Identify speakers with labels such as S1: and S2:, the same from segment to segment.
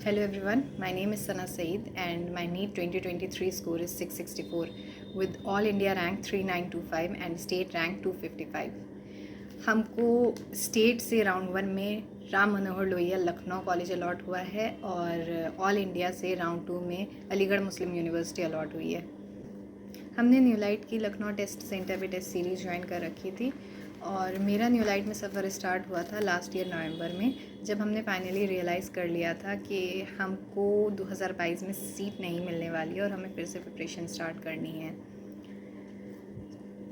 S1: Hello everyone, my name is Sana Saeed and my NEET 2023 score is 664 with All India rank 3925 and State rank 255. हमको state से round one में Ram Manohar Lohia Lucknow college allot हुआ है और all India से round to में अलीगढ़ मुस्लिम university allot हुई है। हमने न्यूलाइट की लखनऊ टेस्ट सेंटर पे टेस्ट सीरीज़ ज्वाइन कर रखी थी और मेरा न्यूलाइट में सफ़र स्टार्ट हुआ था लास्ट ईयर नवंबर में, जब हमने फाइनली रियलाइज़ कर लिया था कि हमको 2022 में सीट नहीं मिलने वाली है और हमें फिर से प्रिपरेशन स्टार्ट करनी है।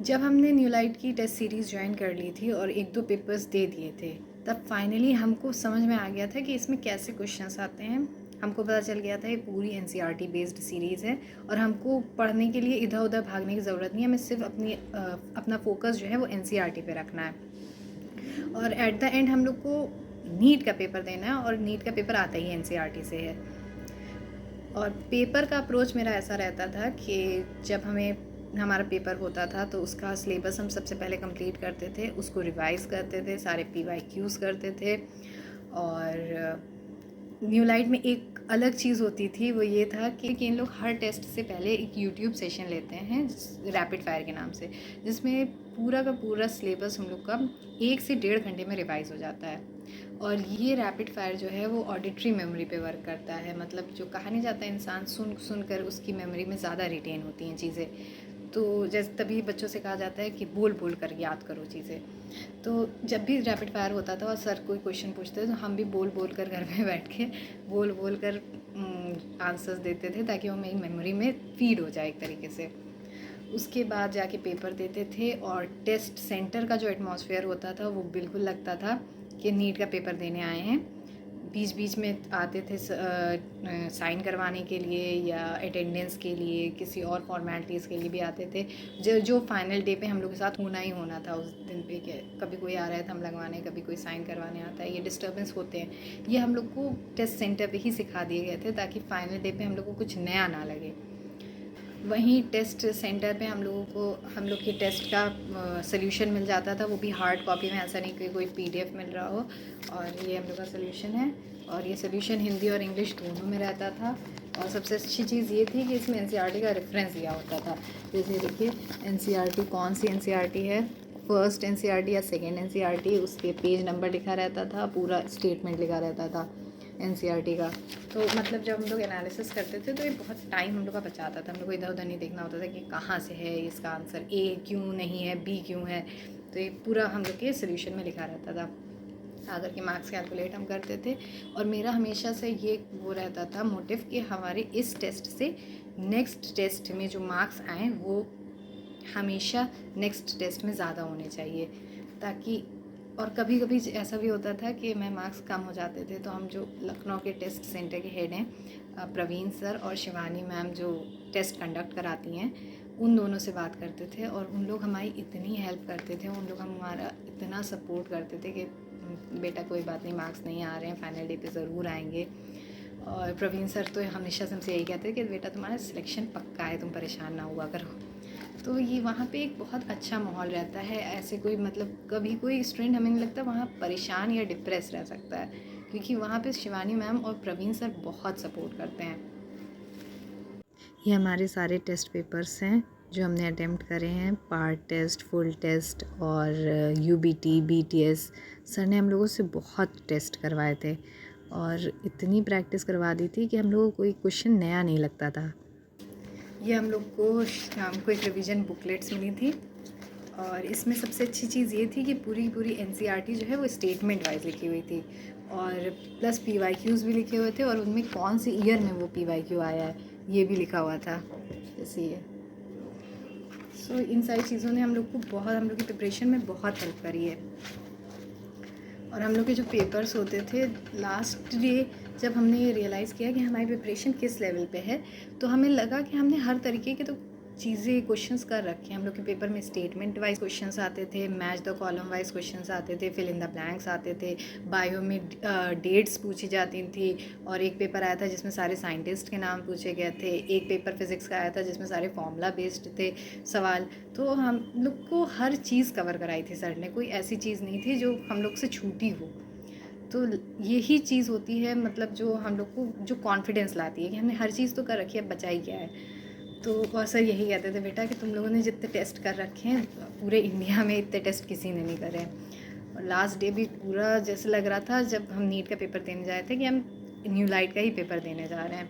S1: जब हमने न्यूलाइट की टेस्ट सीरीज़ ज्वाइन कर ली थी और एक दो पेपर्स दे दिए थे, तब फाइनली हमको समझ में आ गया था कि इसमें कैसे क्वेश्चंस आते हैं। हमको पता चल गया था ये पूरी एनसीईआरटी बेस्ड सीरीज़ है और हमको पढ़ने के लिए इधर उधर भागने की ज़रूरत नहीं है। हमें सिर्फ अपना फोकस जो है वो एनसीईआरटी पे रखना है और एट द एंड हम लोग को नीट का पेपर देना है और नीट का पेपर आता ही एनसीईआरटी से है। और पेपर का अप्रोच मेरा ऐसा रहता था कि जब हमारा पेपर होता था तो उसका सिलेबस हम सबसे पहले कंप्लीट करते थे, उसको रिवाइज़ करते थे, सारे पीवाईक्यूज़ करते थे। और न्यूलाइट में एक अलग चीज़ होती थी, वो ये था कि इन लोग हर टेस्ट से पहले एक यूट्यूब सेशन लेते हैं रैपिड फायर के नाम से, जिसमें पूरा का पूरा सिलेबस हम लोग का 1 से 1.5 घंटे में रिवाइज़ हो जाता है। और ये रैपिड फायर जो है वो ऑडिटरी मेमोरी पे वर्क करता है, मतलब जो कहा नहीं जाता इंसान सुन कर उसकी मेमोरी में ज़्यादा रिटेन होती हैं चीज़ें। तो जैसे तभी बच्चों से कहा जाता है कि बोल बोल कर याद करो चीज़ें। तो जब भी रैपिड फायर होता था और सर कोई क्वेश्चन पूछते तो हम भी बोल बोल कर घर में बैठ के बोल बोल कर आंसर्स देते थे, ताकि वो मेरी मेमोरी में फीड हो जाए एक तरीके से। उसके बाद जाके पेपर देते थे और टेस्ट सेंटर का जो एटमॉस्फेयर होता था वो बिल्कुल लगता था कि नीट का पेपर देने आए हैं। बीच बीच में आते थे साइन करवाने के लिए या अटेंडेंस के लिए, किसी और फॉर्मेलिटीज़ के लिए भी आते थे, जो फाइनल डे पे हम लोग के साथ होना ही होना था उस दिन पे। कि कभी कोई आ रहा है थंब लगवाने, कभी कोई साइन करवाने आता है, ये डिस्टर्बेंस होते हैं। ये हम लोग को टेस्ट सेंटर पे ही सिखा दिए गए थे ताकि फ़ाइनल डे पे हम लोग को कुछ नया ना लगे। वहीं टेस्ट सेंटर पे हम लोग के टेस्ट का सॉल्यूशन मिल जाता था, वो भी हार्ड कॉपी में, ऐसा नहीं कि कोई पीडीएफ मिल रहा हो। और ये हम लोग का सॉल्यूशन है और ये सॉल्यूशन हिंदी और इंग्लिश दोनों में रहता था। और सबसे अच्छी चीज़ ये थी कि इसमें एनसीईआरटी का रेफरेंस दिया होता था। जैसे देखिए एनसीईआरटी कौन सी एनसीईआरटी है, फर्स्ट एनसीईआरटी या सेकेंड एनसीईआरटी, उसके पेज नंबर लिखा रहता था, पूरा स्टेटमेंट लिखा रहता था एनसीईआरटी का। तो मतलब जब हम लोग एनालिसिस करते थे तो ये बहुत टाइम हम लोग का बचाता था। हम लोग को इधर उधर नहीं देखना होता था कि कहाँ से है इसका आंसर, ए क्यों नहीं है, बी क्यों है। तो ये पूरा हम लोग के सोल्यूशन में लिखा रहता था। आकर के मार्क्स कैलकुलेट हम करते थे और मेरा हमेशा से ये वो रहता था मोटिव कि हमारे इस टेस्ट से नेक्स्ट टेस्ट में जो मार्क्स आएँ वो हमेशा नेक्स्ट टेस्ट में ज़्यादा होने चाहिए, ताकि और कभी कभी ऐसा भी होता था कि मैं मार्क्स कम हो जाते थे तो हम जो लखनऊ के टेस्ट सेंटर के हेड हैं प्रवीण सर और शिवानी मैम जो टेस्ट कंडक्ट कराती हैं, उन दोनों से बात करते थे और उन लोग हमारी इतनी हेल्प करते थे, उन लोग हमारा इतना सपोर्ट करते थे कि बेटा कोई बात नहीं, मार्क्स नहीं आ रहे हैं, फाइनल डे पे ज़रूर आएंगे। और प्रवीण सर तो हमेशा से हमसे यही कहते हैं कि बेटा तुम्हारा सिलेक्शन पक्का है, तुम परेशान ना हुआ करो। तो ये वहाँ पे एक बहुत अच्छा माहौल रहता है। ऐसे कोई मतलब कभी कोई स्टूडेंट हमें नहीं लगता वहाँ परेशान या डिप्रेस रह सकता है, क्योंकि वहाँ पे शिवानी मैम और प्रवीण सर बहुत सपोर्ट करते हैं। ये हमारे सारे टेस्ट पेपर्स हैं जो हमने अटेम्प्ट करे हैं, पार्ट टेस्ट, फुल टेस्ट और यूबीटी, बीटीएस। सर ने हम लोगों से बहुत टेस्ट करवाए थे और इतनी प्रैक्टिस करवा दी थी कि हम लोगों को कोई क्वेश्चन नया नहीं लगता था। ये हम लोग को शाम को एक रिवीजन बुकलेट्स मिली थी और इसमें सबसे अच्छी चीज़ ये थी कि पूरी एनसीईआरटी जो है वो स्टेटमेंट वाइज लिखी हुई थी और प्लस पीवाईक्यूज़ भी लिखे हुए थे और उनमें कौन से ईयर में वो पीवाईक्यू आया है ये भी लिखा हुआ था, जैसे ये। सो इन सारी चीज़ों ने हम लोग की प्रिपरेशन में बहुत हेल्प करी है। और हम लोग के जो पेपर्स होते थे लास्ट डे, जब हमने ये रियलाइज़ किया कि हमारी प्रिपरेशन किस लेवल पे है, तो हमें लगा कि हमने हर तरीके के तो चीज़ें क्वेश्चंस कर रखे हैं। हम लोग के पेपर में स्टेटमेंट वाइज क्वेश्चंस आते थे, match the column wise questions आते थे, फिल इन द ब्लैंक्स आते थे, बायो में डेट्स पूछी जाती थी। और एक पेपर आया था जिसमें सारे साइंटिस्ट के नाम पूछे गए थे। एक पेपर फिज़िक्स का आया था जिसमें सारे फॉर्मूला बेस्ड थे सवाल। तो हम लोग को हर चीज़ कवर कराई थी सर ने, कोई ऐसी चीज़ नहीं थी जो हम लोग से छूटी हो। तो यही चीज़ होती है, मतलब जो हम लोग को जो कॉन्फिडेंस लाती है कि हमने हर चीज़ तो कर रखी है, बचा ही क्या है। तो और सर यही कहते थे, बेटा कि तुम लोगों ने जितने टेस्ट कर रखे हैं पूरे इंडिया में इतने टेस्ट किसी ने नहीं करे। और लास्ट डे भी पूरा जैसे लग रहा था जब हम नीट का पेपर देने जाए थे कि हम न्यू लाइट का ही पेपर देने जा रहे हैं।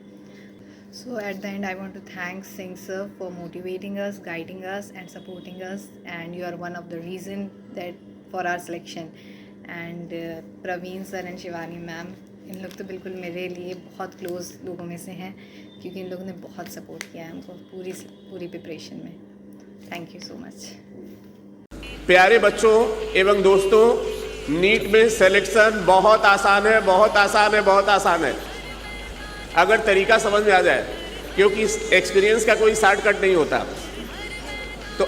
S1: So at the end, I want to thank Singh sir for motivating us, guiding us, and supporting us. And you are one of the reason that for our selection. And Praveen sir and Shivani ma'am, इन लोग तो बिल्कुल मेरे लिए बहुत close लोगों में से हैं, क्योंकि इन लोगों ने बहुत सपोर्ट किया है हमको पूरी प्रिपरेशन में। Thank you so much.
S2: प्यारे बच्चों एवं दोस्तों, नीट में सिलेक्शन बहुत आसान है, बहुत आसान है, बहुत आसान है, अगर तरीका समझ में आ जाए, क्योंकि एक्सपीरियंस का कोई शॉर्टकट नहीं होता। तो